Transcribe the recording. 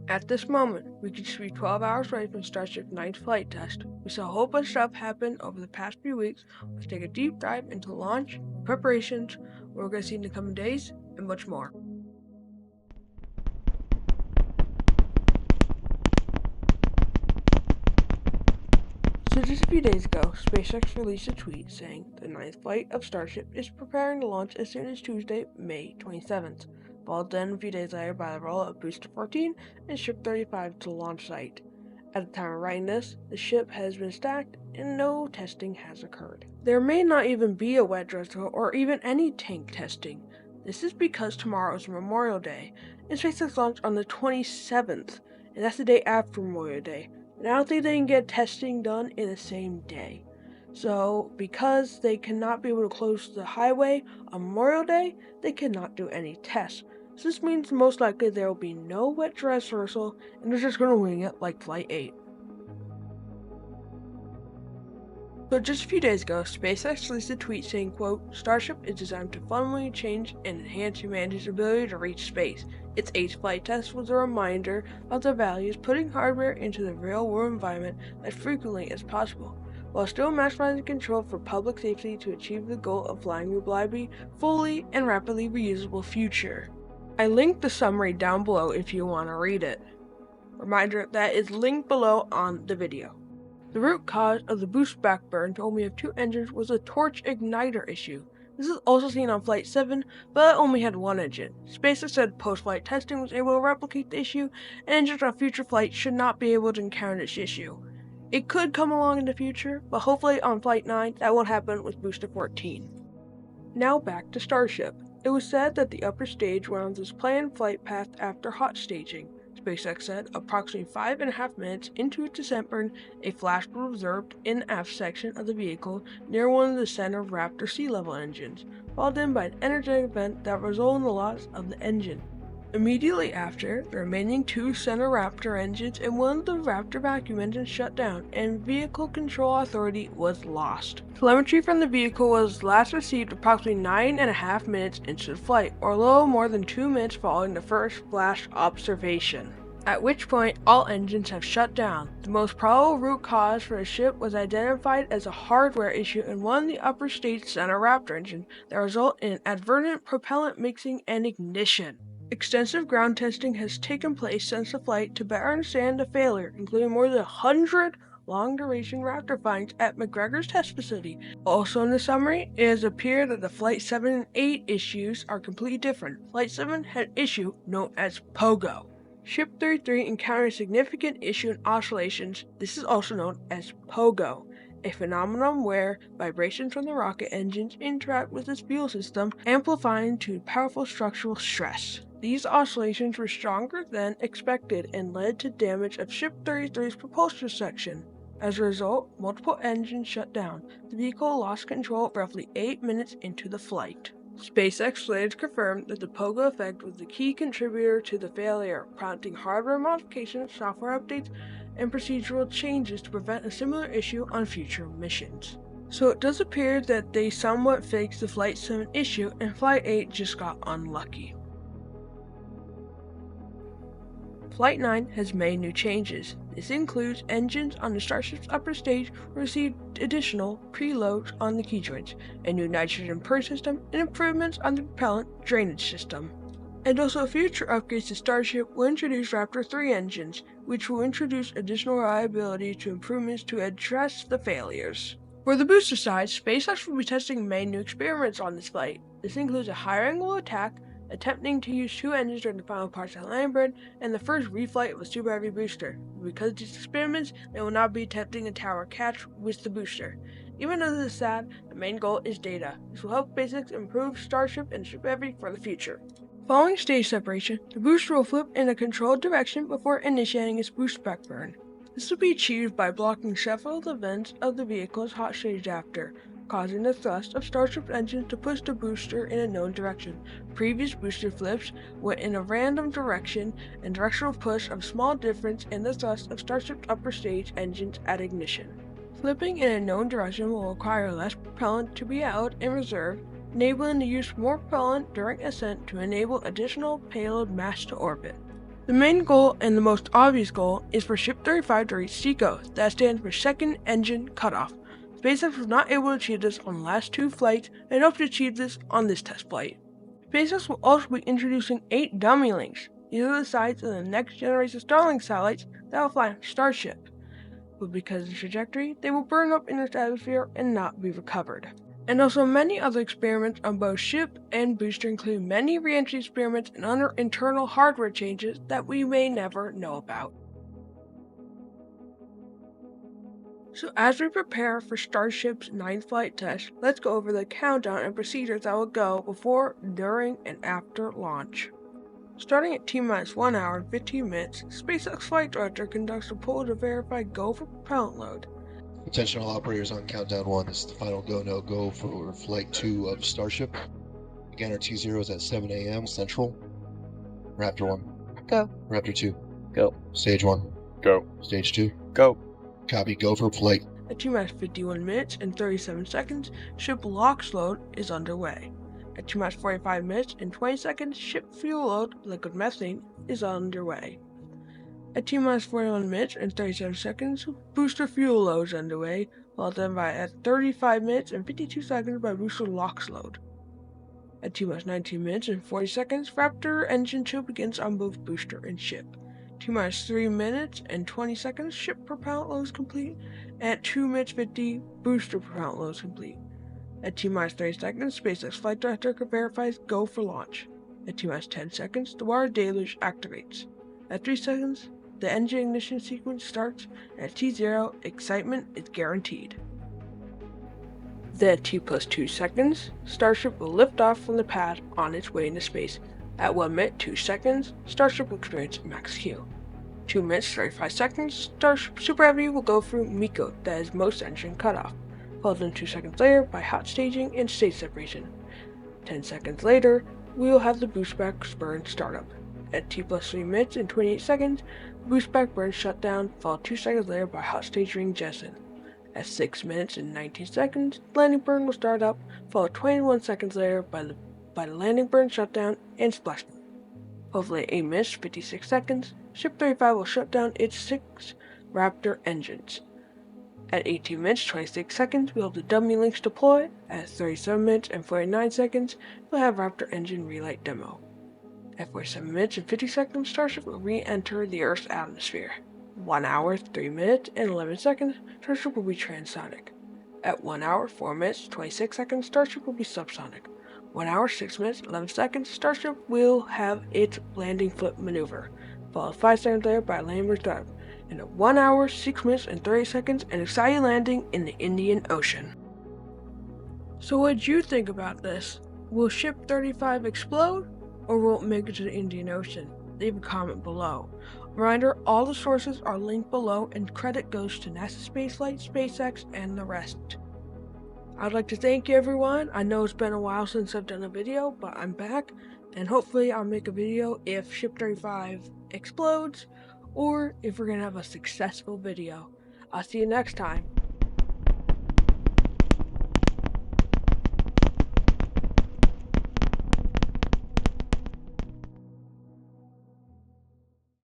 At this moment, we could just be 12 hours away from Starship's 9th flight test. We saw a whole bunch of stuff happen over the past few weeks. Let's take a deep dive into launch, preparations, what we're going to see in the coming days, and much more. So just a few days ago, SpaceX released a tweet saying the 9th flight of Starship is preparing to launch as soon as Tuesday, May 27th, followed then a few days later by the rollout of Booster 14 and Ship 35 to the launch site. At the time of writing this, the ship has been stacked and no testing has occurred. There may not even be a wet dress or even any tank testing. This is because tomorrow is Memorial Day, and SpaceX launched on the 27th, and that's the day after Memorial Day. And I don't think they can get testing done in the same day. So, because they cannot be able to close the highway on Memorial Day, they cannot do any tests. So this means most likely there will be no wet dress rehearsal, and they're just going to wing it like Flight 8. So just a few days ago, SpaceX released a tweet saying, quote, Starship is designed to fundamentally change and enhance humanity's ability to reach space. Its 8th flight test was a reminder of the values putting hardware into the real-world environment as frequently as possible, while still maximizing control for public safety to achieve the goal of flying reliably, fully, and rapidly reusable future. I linked the summary down below if you want to read it. Reminder that is linked below on the video. The root cause of the boost backburn to only have 2 engines was a torch igniter issue. This is also seen on Flight 7, but it only had 1 engine. SpaceX said post-flight testing was able to replicate the issue, and engines on future flights should not be able to encounter this issue. It could come along in the future, but hopefully on Flight 9 that won't happen with Booster 14. Now back to Starship. It was said that the upper stage went on its planned flight path after hot staging. SpaceX said approximately 5.5 minutes into its descent burn, a flash was observed in the aft section of the vehicle near one of the center Raptor sea level engines, followed then by an energetic event that resulted in the loss of the engine. Immediately after, the remaining 2 center Raptor engines and one of the Raptor vacuum engines shut down, and vehicle control authority was lost. Telemetry from the vehicle was last received approximately 9.5 minutes into the flight, or a little more than 2 minutes following the first flash observation, at which point all engines have shut down. The most probable root cause for the ship was identified as a hardware issue in one of the upper stage center Raptor engines that resulted in advertent propellant mixing and ignition. Extensive ground testing has taken place since the flight to better understand the failure, including more than 100 long-duration Raptor finds at McGregor's test facility. Also in the summary, it has appeared that the Flight 7 and 8 issues are completely different. Flight 7 had an issue known as POGO. Ship 33 encountered a significant issue in oscillations. This is also known as POGO, a phenomenon where vibrations from the rocket engines interact with its fuel system, amplifying to powerful structural stress. These oscillations were stronger than expected and led to damage of Ship 33's propulsion section. As a result, multiple engines shut down. The vehicle lost control roughly 8 minutes into the flight. SpaceX later confirmed that the POGO effect was the key contributor to the failure, prompting hardware modifications, software updates, and procedural changes to prevent a similar issue on future missions. So it does appear that they somewhat fixed the Flight 7 issue and Flight 8 just got unlucky. Flight 9 has made new changes. This includes engines on the Starship's upper stage received additional preloads on the key joints, a new nitrogen purge system, and improvements on the propellant drainage system. And also future upgrades to Starship will introduce Raptor 3 engines, which will introduce additional reliability to improvements to address the failures. For the booster side, SpaceX will be testing many new experiments on this flight. This includes a higher angle attack, attempting to use 2 engines during the final parts of the landing burn, and the first reflight of a Super Heavy booster. Because of these experiments, they will not be attempting a tower catch with the booster. Even though this is sad, the main goal is data. This will help SpaceX improve Starship and Super Heavy for the future. Following stage separation, the booster will flip in a controlled direction before initiating its boost backburn. This will be achieved by blocking several of the vents of the vehicle's hot stage after, causing the thrust of Starship's engine to push the booster in a known direction. Previous booster flips went in a random direction, and directional push of small difference in the thrust of Starship's upper stage engines at ignition. Flipping in a known direction will require less propellant to be out in reserve, enabling the use of more propellant during ascent to enable additional payload mass to orbit. The main goal and the most obvious goal is for Ship 35 to reach SECO, that stands for Second Engine Cutoff. SpaceX was not able to achieve this on the last 2 flights and hopes to achieve this on this test flight. SpaceX will also be introducing 8 dummy links. These are the sites of the next generation Starlink satellites that will fly on Starship. But because of the trajectory, they will burn up in Earth's atmosphere and not be recovered. And also many other experiments on both ship and booster, including many re-entry experiments and other internal hardware changes that we may never know about. So as we prepare for Starship's 9th flight test, let's go over the countdown and procedures that will go before, during, and after launch. Starting at T-minus 1 hour and 15 minutes, SpaceX flight director conducts a poll to verify go for propellant load. Attention all operators on countdown 1. This is the final go, no go for flight 2 of Starship. Again, our T0 is at 7 a.m. Central. Raptor 1. Go. Raptor 2. Go. Stage 1. Go. Stage 2. Go. Copy, go for flight. At T-minus 51 minutes and 37 seconds, ship LOX load is underway. At T-minus 45 minutes and 20 seconds, ship fuel load, liquid methane, is underway. At T-minus 41 minutes and 37 seconds, booster fuel load is underway, followed then by at 35 minutes and 52 seconds by booster LOX load. At T-minus 19 minutes and 40 seconds, Raptor engine 2 begins on both booster and ship. T-minus 3 minutes and 20 seconds, ship propellant load is complete, and at 2 minutes 50, booster propellant load is complete. At T-minus 30 seconds, SpaceX flight director verifies go for launch. At T-minus 10 seconds, the water deluge activates. At 3 seconds, the engine ignition sequence starts, and at T0, excitement is guaranteed. Then at T+2 seconds, Starship will lift off from the pad on its way into space. At 1 minute 2 seconds, Starship will experience max Q. 2 minutes 35 seconds, Starship Super Heavy will go through MECO, that is most engine cutoff, followed in 2 seconds later by hot staging and stage separation. 10 seconds later, we will have the boostback burn startup. At T+3 minutes and 28 seconds, the boostback burn shutdown, followed 2 seconds later by hot staging jettison. At 6 minutes and 19 seconds, the landing burn will start up, followed 21 seconds later by the landing burn shutdown and splashdown. Hopefully at 8 minutes 56 seconds, Ship 35 will shut down its 6 Raptor engines. At 18 minutes 26 seconds, we'll have the dummy links deploy. At 37 minutes and 49 seconds, we'll have Raptor engine relight demo. At 47 minutes and 50 seconds, Starship will re-enter the Earth's atmosphere. 1 hour, 3 minutes, and 11 seconds, Starship will be transonic. At 1 hour, 4 minutes, 26 seconds, Starship will be subsonic. 1 hour, 6 minutes, 11 seconds, Starship will have its landing flip maneuver, followed 5 seconds later by a landing startup. And at 1 hour, 6 minutes, and 30 seconds, an exciting landing in the Indian Ocean. So what did you think about this? Will Ship 35 explode, or will it make it to the Indian Ocean? Leave a comment below. Reminder, all the sources are linked below and credit goes to NASA Spaceflight, SpaceX, and the rest. I'd like to thank you everyone. I know it's been a while since I've done a video, but I'm back, and hopefully I'll make a video if Ship 35 explodes, or if we're going to have a successful video. I'll see you next time.